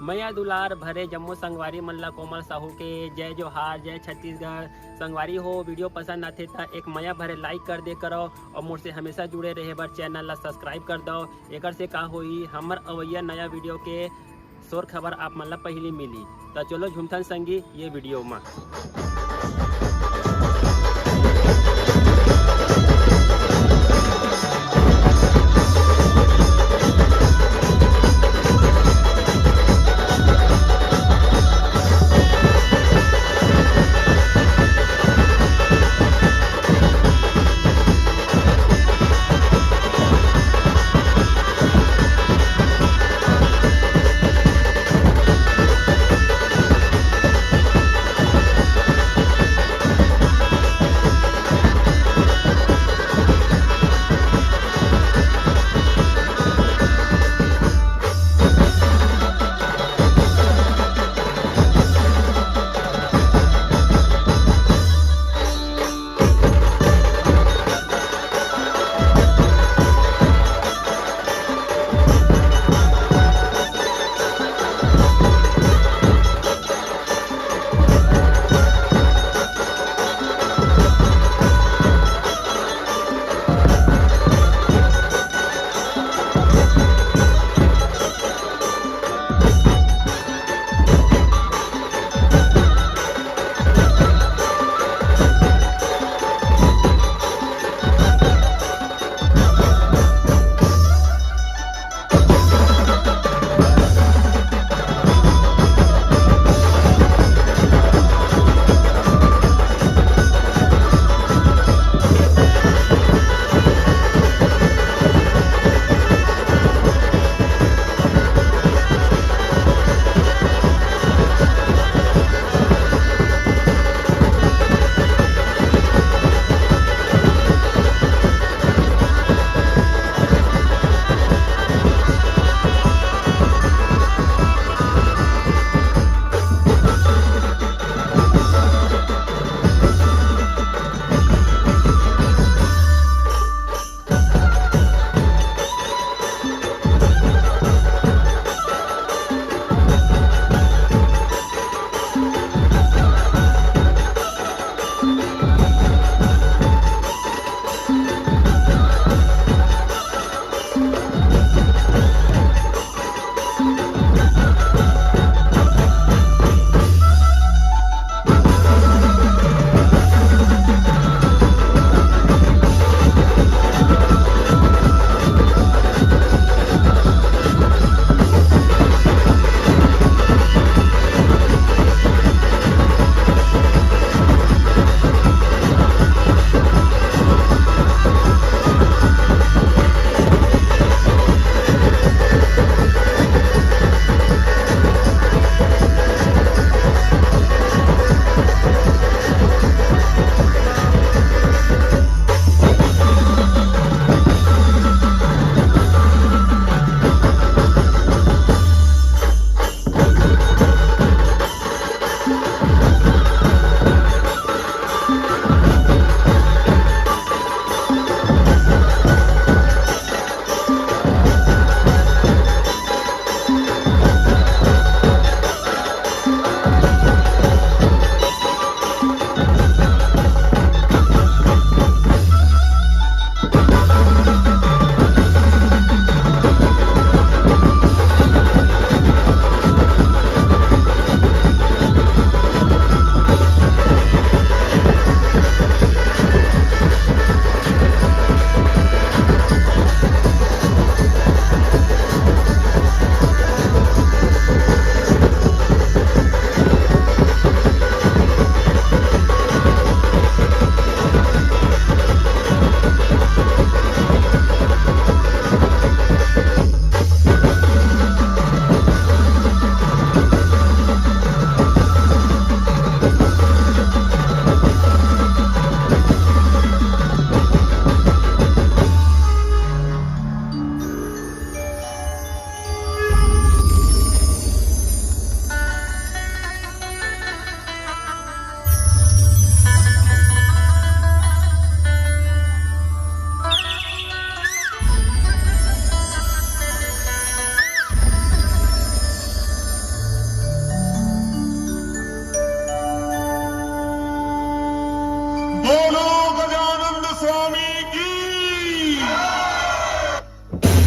मैया दुलार भरे जम्मू संगवारी मल्ला कोमल साहू के जय जोहार, जय छत्तीसगढ़। संगवारी हो वीडियो पसंद आते तो एक मैया भरे लाइक कर दे करो और मुझसे हमेशा जुड़े रहे बर चैनल ला सब्सक्राइब कर दो। एक से का होई हमर अवैया नया वीडियो के शोर खबर आप मन ला पहली मिली। तो चलो झुमथन संगी ये वीडियो में।